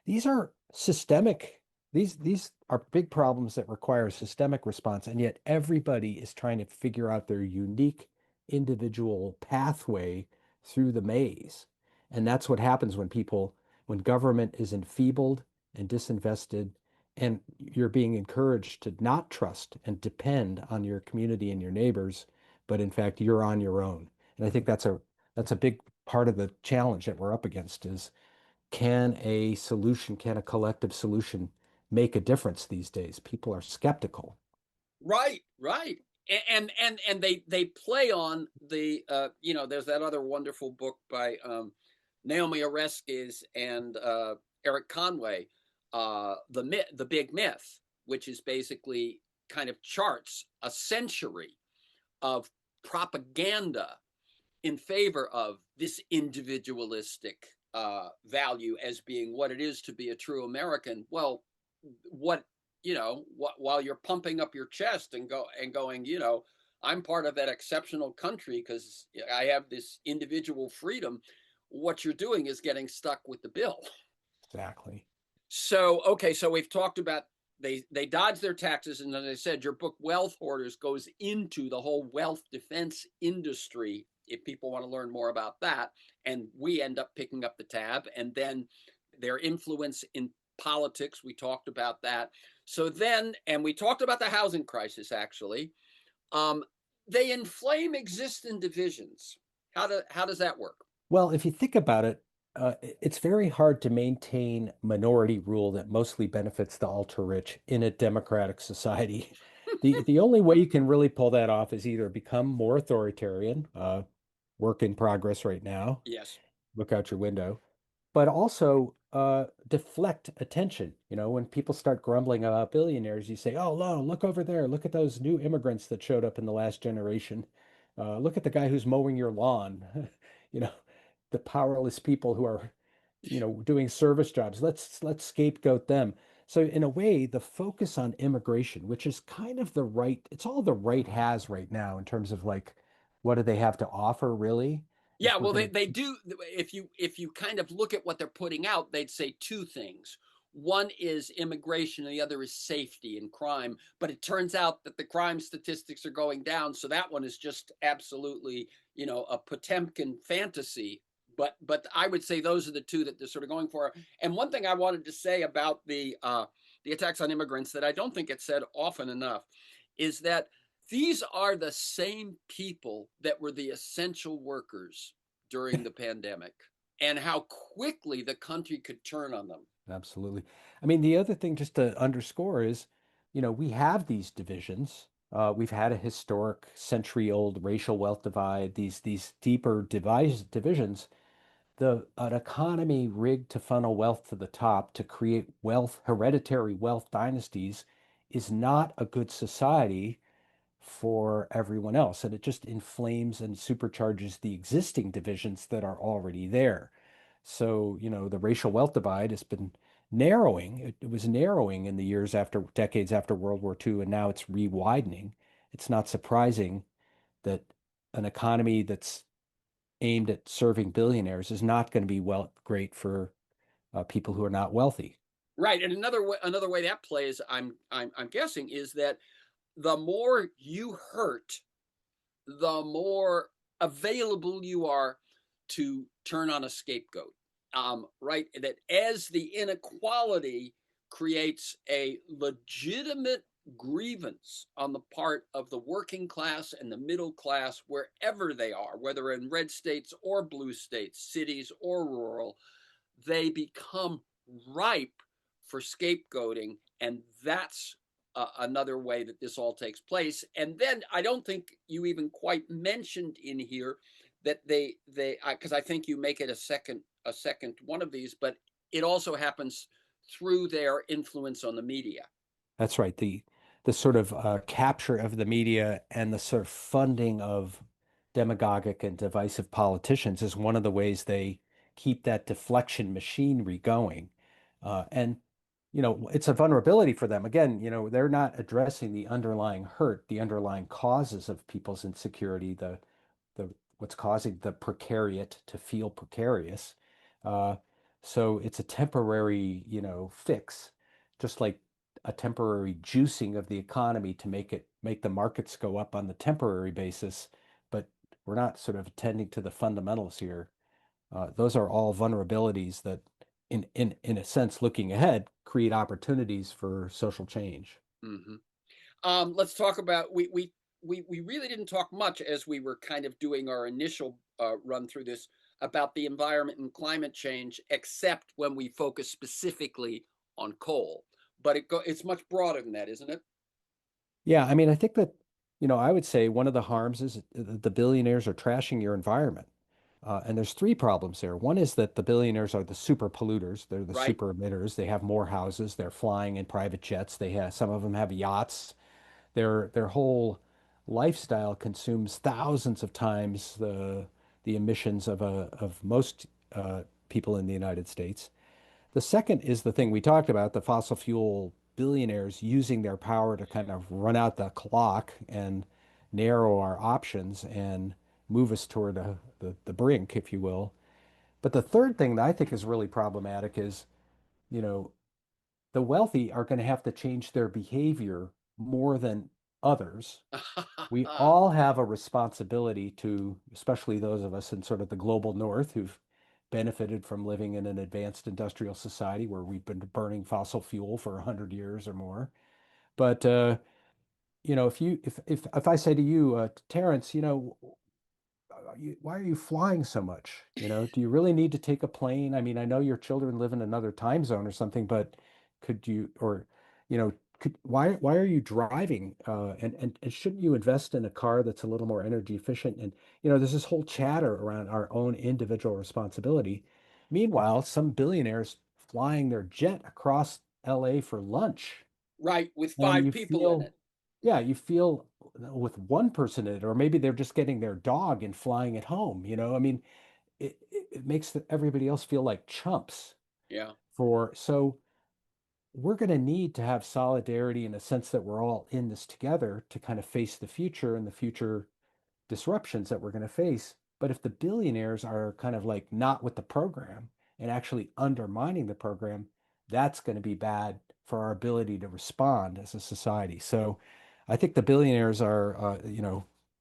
These are systemic, these are big problems that require a systemic response, and yet everybody is trying to figure out their unique individual pathway through the maze. And that's what happens when government is enfeebled and disinvested, and you're being encouraged to not trust and depend on your community and your neighbors, but in fact, you're on your own. And I think that's a big part of the challenge that we're up against is can a collective solution make a difference these days? People are skeptical. Right, right. And they play on the there's that other wonderful book by Naomi Oreskes and Eric Conway, the Big Myth, which is basically kind of charts a century of propaganda in favor of this individualistic value as being what it is to be a true American. Well, what while you're pumping up your chest and going, I'm part of that exceptional country because I have this individual freedom. What you're doing is getting stuck with the bill. Exactly. So okay, so we've talked about they dodge their taxes, and as I said, your book Wealth Hoarders goes into the whole wealth defense industry. If people want to learn more about that, and we end up picking up the tab, and then their influence in politics, we talked about that. So then, and we talked about the housing crisis actually. Um, they inflame existing divisions. How does that work? Well, if you think about it, it's very hard to maintain minority rule that mostly benefits the ultra rich in a democratic society. The only way you can really pull that off is either become more authoritarian, work in progress right now, Yes. look out your window, but also deflect attention. When people start grumbling about billionaires, you say, "Oh, no, look over there. Look at those new immigrants that showed up in the last generation. Look at the guy who's mowing your lawn." You know, the powerless people who are, doing service jobs. Let's scapegoat them. So in a way, the focus on immigration, which is kind of it's all the right has right now in terms of like, what do they have to offer really? Yeah, If we're well, going they to do. If you kind of look at what they're putting out, they'd say two things. One is immigration, and the other is safety and crime. But it turns out that the crime statistics are going down, so that one is just absolutely, a Potemkin fantasy. But I would say those are the two that they're sort of going for. And one thing I wanted to say about the attacks on immigrants that I don't think it's said often enough is that these are the same people that were the essential workers during the pandemic and how quickly the country could turn on them. Absolutely. I mean, the other thing just to underscore is, we have these divisions. We've had a historic century-old racial wealth divide, these deeper divisions. An economy rigged to funnel wealth to the top to create hereditary wealth dynasties is not a good society for everyone else. And it just inflames and supercharges the existing divisions that are already there. So, the racial wealth divide has been narrowing. It was narrowing in the decades after World War II, and now it's re-widening. It's not surprising that an economy that's aimed at serving billionaires is not going to be great for people who are not wealthy. Right, and another way that plays, I'm guessing, is that the more you hurt, the more available you are to turn on a scapegoat. Right? That as the inequality creates a legitimate grievance on the part of the working class and the middle class, wherever they are, whether in red states or blue states, cities or rural, they become ripe for scapegoating. And that's another way that this all takes place. And then I don't think you even quite mentioned in here that they because I think you make it a second one of these, but it also happens through their influence on the media. That's right. The sort of capture of the media and the sort of funding of demagogic and divisive politicians is one of the ways they keep that deflection machinery going. And it's a vulnerability for them. Again, they're not addressing the underlying hurt, the underlying causes of people's insecurity, the what's causing the precariat to feel precarious. Uh, so it's a temporary, fix, just like a temporary juicing of the economy to make the markets go up on the temporary basis, but we're not sort of attending to the fundamentals here. Those are all vulnerabilities that, in a sense, looking ahead, create opportunities for social change. Hmm. Let's talk about we really didn't talk much as we were kind of doing our initial run through this about the environment and climate change, except when we focus specifically on coal. But it's much broader than that, isn't it? Yeah, I mean, I think that, I would say one of the harms is the billionaires are trashing your environment. And there's three problems there. One is that the billionaires are the super polluters. They're the Right. super emitters. They have more houses. They're flying in private jets. Some of them have yachts. Their whole lifestyle consumes thousands of times the emissions of most people in the United States. The second is the thing we talked about, the fossil fuel billionaires using their power to kind of run out the clock and narrow our options and move us toward the brink, if you will. But the third thing that I think is really problematic is, you know, the wealthy are going to have to change their behavior more than others. We all have a responsibility to, especially those of us in sort of the global north who've benefited from living in an advanced industrial society where we've been burning fossil fuel for 100 years or more. But if I say to you, Terrence, why are you flying so much? Do you really need to take a plane? I mean, I know your children live in another time zone or something, but could you, or, why are you driving? And shouldn't you invest in a car that's a little more energy efficient? And, there's this whole chatter around our own individual responsibility. Meanwhile, some billionaires flying their jet across LA for lunch. Right, with And five you people in feel, it. yeah, you feel with one person in it, or maybe they're just getting their dog and flying it home. I mean, it makes everybody else feel like chumps Yeah. so we're going to need to have solidarity in a sense that we're all in this together to kind of face the future and the future disruptions that we're going to face. But if the billionaires are kind of like not with the program and actually undermining the program, that's going to be bad for our ability to respond as a society. So I think the billionaires are,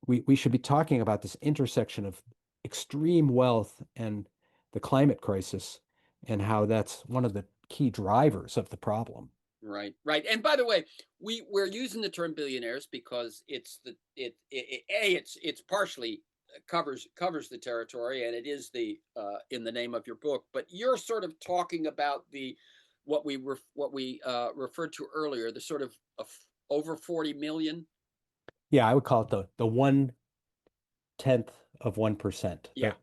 we should be talking about this intersection of extreme wealth and the climate crisis and how that's one of the key drivers of the problem. Right, right. And by the way, we're using the term billionaires because it's it's partially covers the territory, and it is the in the name of your book. But you're sort of talking about the what we referred to earlier, the sort of over 40 million. Yeah, I would call it the 1/10 of 1%. Yeah.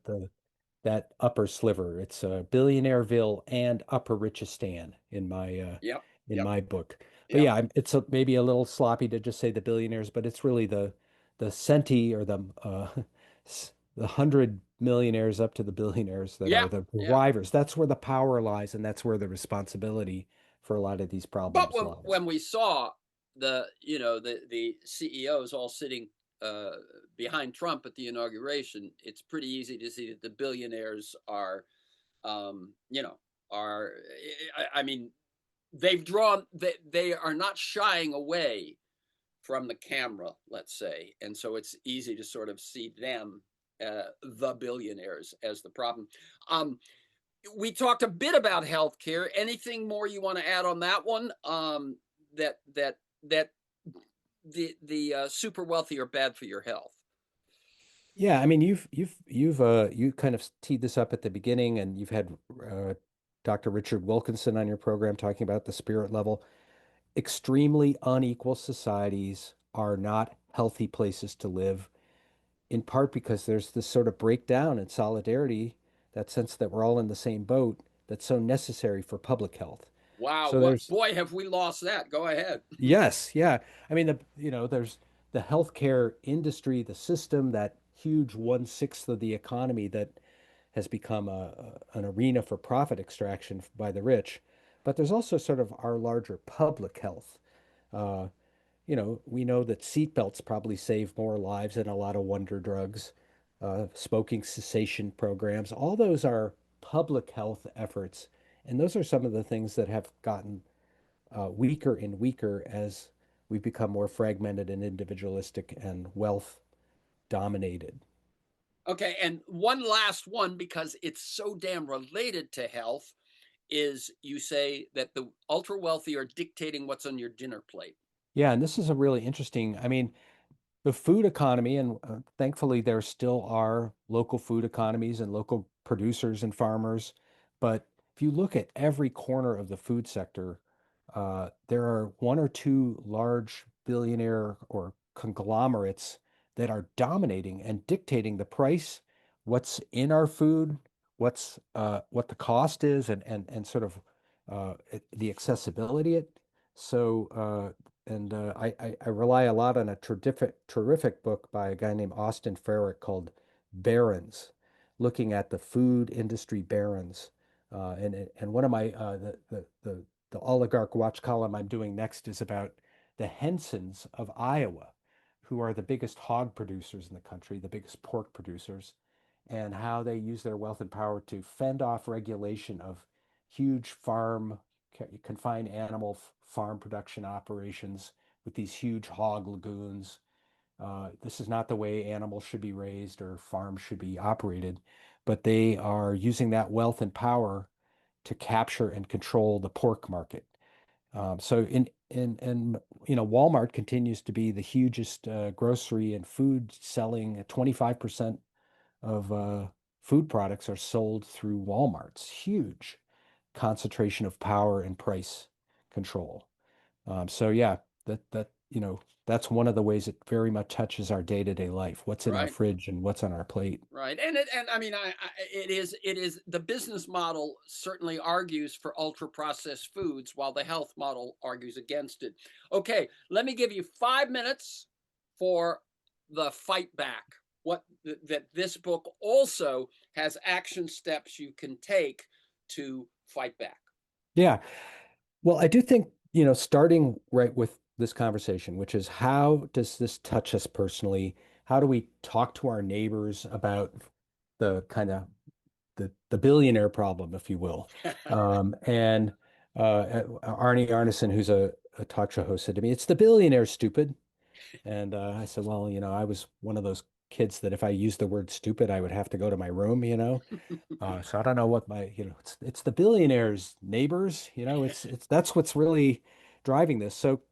That upper sliver. It's Billionaireville and Upper Richistan Yep. in Yep. my book. But Yep. yeah, maybe a little sloppy to just say the billionaires, but it's really the centi or the 100 millionaires up to the billionaires that are Yeah. the Yeah. drivers. That's where the power lies, and that's where the responsibility for a lot of these But problems lies. when we saw the CEOs all sitting uh, behind Trump at the inauguration, it's pretty easy to see that the billionaires are um, you know are I mean they are not shying away from the camera, let's say, and so it's easy to sort of see them the billionaires as the problem. Um, we talked a bit about healthcare. Anything more you want to add on that one? That the super wealthy are bad for your health. Yeah, I mean, you kind of teed this up at the beginning, and you've had Dr. Richard Wilkinson on your program talking about the spirit level. Extremely unequal societies are not healthy places to live, in part because there's this sort of breakdown in solidarity, that sense that we're all in the same boat. that's so necessary for public health. Wow, So what there's boy have we lost that. Go ahead. yes, yeah. I mean, there's the healthcare industry, the system, that huge one-sixth of the economy that has become an arena for profit extraction by the rich. But there's also sort of our larger public health. Uh, we know that seatbelts probably save more lives than a lot of wonder drugs, smoking cessation programs. All those are public health efforts. And those are some of the things that have gotten weaker and weaker as we've become more fragmented and individualistic and wealth dominated. Okay, and one last one because it's so damn related to health is you say that the ultra wealthy are dictating what's on your dinner plate. Yeah, and this is a really interesting, I mean, the food economy, and thankfully there still are local food economies and local producers and farmers. But if you look at every corner of the food sector, there are one or two large billionaire or conglomerates that are dominating and dictating the price, what's in our food, what the cost is, and sort of the accessibility it. So and I rely a lot on a terrific book by a guy named Austin Farrick called Barons, looking at the food industry barons. And one of my the oligarch watch column I'm doing next is about the Hensons of Iowa, who are the biggest hog producers in the country, the biggest pork producers, and how they use their wealth and power to fend off regulation of huge confined animal farm production operations with these huge hog lagoons. This is not the way animals should be raised or farms should be operated, but they are using that wealth and power to capture and control the pork market. So Walmart continues to be the hugest grocery and food selling. 25% of food products are sold through Walmart's huge concentration of power and price control. So yeah, that's one of the ways it very much touches our day-to-day life. What's in our Right. fridge and what's on our plate. Right. And I mean it is the business model certainly argues for ultra processed foods while the health model argues against it. Okay, let me give you 5 minutes for the fight back. That this book also has action steps you can take to fight back. Yeah. Well, I do think, starting right with this conversation, which is how does this touch us personally? How do we talk to our neighbors about the kind of the billionaire problem, if you will? And Arnie Arneson, who's a talk show host, said to me, "It's the billionaire, stupid." And I said, well, I was one of those kids that if I used the word stupid, I would have to go to my room. So I don't know what it's the billionaires' neighbors, it's that's what's really driving this. So,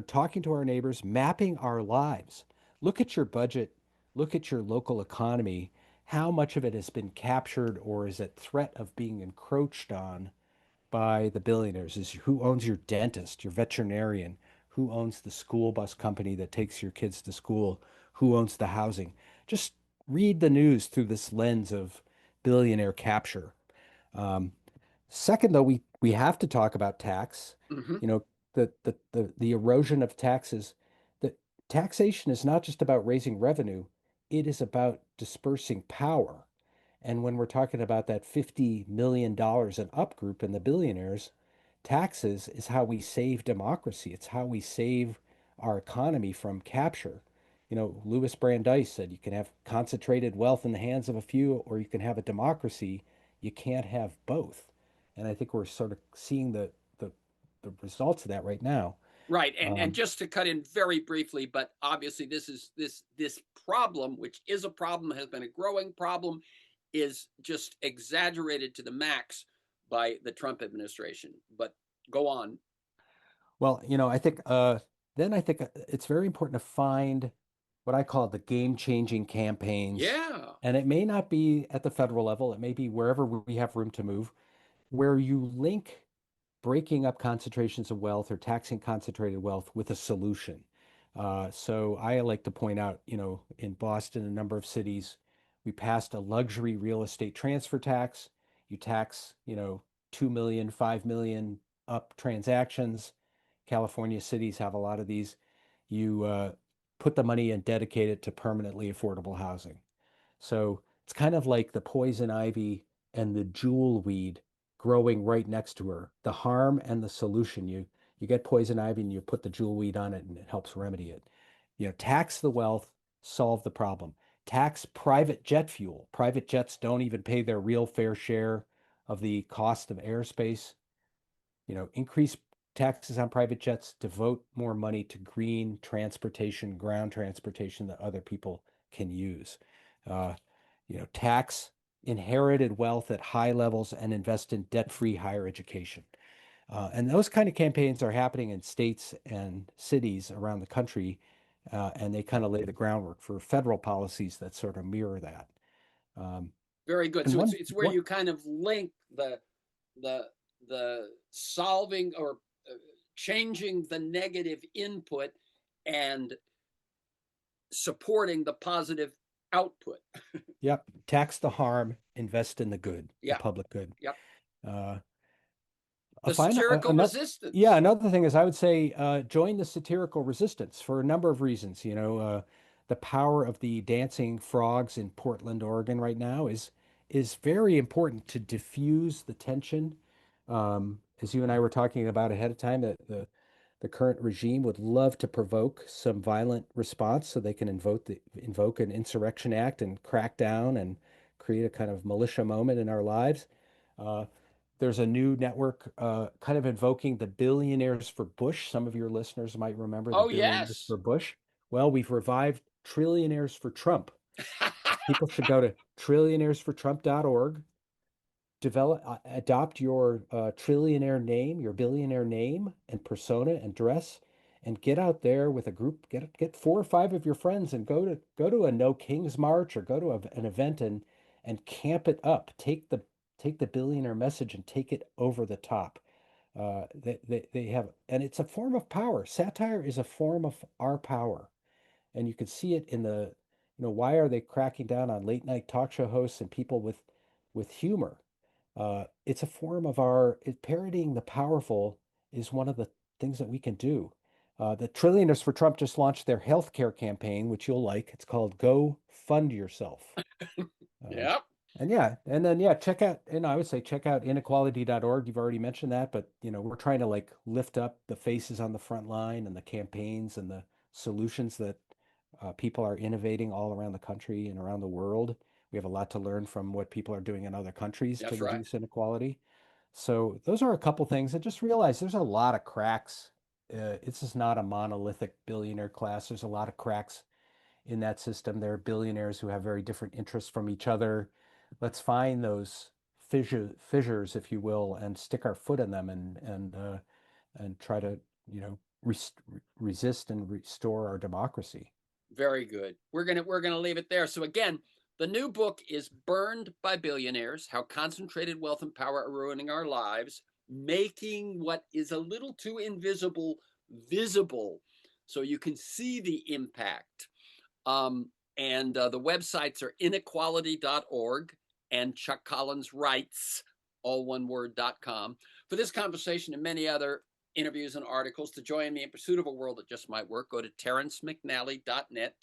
talking to our neighbors, mapping our lives. Look at your budget, look at your local economy. How much of it has been captured or is at threat of being encroached on by the billionaires? Is who owns your dentist, your veterinarian, who owns the school bus company that takes your kids to school, who owns the housing. Just read the news through this lens of billionaire capture. Um, Second, though, we have to talk about tax. Mm-hmm. The erosion of taxes. The taxation is not just about raising revenue, it is about dispersing power. And when we're talking about that $50 million and up group and the billionaires, taxes is how we save democracy. It's how we save our economy from capture. Louis Brandeis said you can have concentrated wealth in the hands of a few, or you can have a democracy. You can't have both. And I think we're sort of seeing the results of that right now. Right, and Um, just to cut in very briefly, but obviously this problem, which is a problem, has been a growing problem, is just exaggerated to the max by the Trump administration. But go on. well, I think it's very important to find what I call the game-changing campaigns. Yeah. And it may not be at the federal level, it may be wherever we have room to move, where you link breaking up concentrations of wealth or taxing concentrated wealth with a solution. So I like to point out, in Boston, a number of cities, we passed a luxury real estate transfer tax. You tax, 2 million, 5 million up transactions. California cities have a lot of these. You put the money and dedicate it to permanently affordable housing. So it's kind of like the poison ivy and the jewel weed growing right next to her. The harm and the solution. You get poison ivy and you put the jewel weed on it and it helps remedy it. Tax the wealth, solve the problem. Tax private jet fuel. Private jets don't even pay their real fair share of the cost of airspace. Increase taxes on private jets, devote more money to green transportation, ground transportation that other people can use. Uh, tax inherited wealth at high levels and invest in debt-free higher education. And those kind of campaigns are happening in states and cities around the country, and they kind of lay the groundwork for federal policies that sort of mirror that. Very good. And So one, it's where one, you kind of link the solving or changing the negative input and supporting the positive output. yep, tax the harm, invest in the good, the Yeah. public good. Yep. Uh, a The final, satirical another, yeah, resistance. another thing is I would say join the satirical resistance for a number of reasons. The power of the dancing frogs in Portland, Oregon, right now is very important to diffuse the tension. As you and I were talking about ahead of time, that the current regime would love to provoke some violent response so they can invoke an insurrection act and crack down and create a kind of militia moment in our lives. Uh, there's a new network kind of invoking the billionaires for Bush. Some of your listeners might remember the Oh, billionaires yes. for Bush. Well, we've revived trillionaires for Trump. People should go to trillionairesfortrump.org, adopt your trillionaire name, your billionaire name and persona and dress, and get out there with a group. Get 4 or 5 of your friends and go to a No Kings March or go to an event and camp it up. Take the billionaire message and take it over the top. They have, and it's a form of power. Satire is a form of our power, and you can see it in why are they cracking down on late night talk show hosts and people with humor? It's a form of parodying the powerful is one of the things that we can do. The Trillionaires for Trump just launched their healthcare campaign, which you'll like. It's called Go Fund Yourself. Um, Yep. and yeah, and then yeah, I would say check out inequality.org. You've already mentioned that, but we're trying to like lift up the faces on the front line and the campaigns and the solutions that people are innovating all around the country and around the world. We have a lot to learn from what people are doing in other countries to That's right. reduce inequality. So those are a couple things. And just realize there's a lot of cracks. It's just not a monolithic billionaire class. There's a lot of cracks in that system. There are billionaires who have very different interests from each other. Let's find those fissures, if you will, and stick our foot in them and try to, resist and restore our democracy. Very good. We're gonna leave it there. So again, the new book is Burned by Billionaires: How Concentrated Wealth and Power Are Ruining Our Lives, making what is a little too invisible visible, so you can see the impact. And the websites are inequality.org and Chuck Collins Writes, all one word.com. For this conversation and many other interviews and articles, to join me in pursuit of a world that just might work, go to terrencemcnally.net,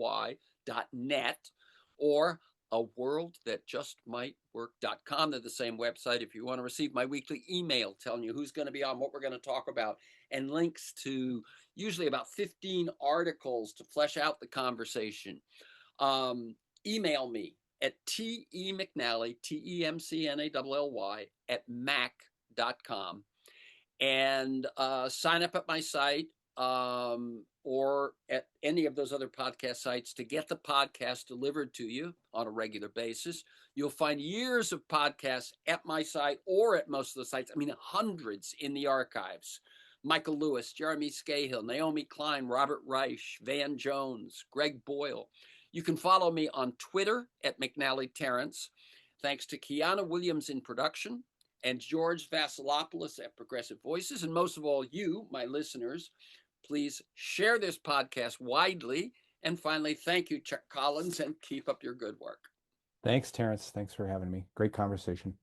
TERRENCEMCNALLY.net, or a world that just might work.com. They're the same website if you want to receive my weekly email telling you who's going to be on, what we're going to talk about, and links to usually about 15 articles to flesh out the conversation. Email me at temcnally, TEMCNALLY, at mac.com, and sign up at my site or at any of those other podcast sites to get the podcast delivered to you on a regular basis. You'll find years of podcasts at my site or at most of the sites. I mean, hundreds in the archives. Michael Lewis, Jeremy Scahill, Naomi Klein, Robert Reich, Van Jones, Greg Boyle. You can follow me on Twitter at McNally Terrence. Thanks to Kiana Williams in production and George Vasilopoulos at Progressive Voices. And most of all, you, my listeners, please share this podcast widely. And finally, thank you, Chuck Collins, and keep up your good work. Thanks, Terrence. Thanks for having me. Great conversation.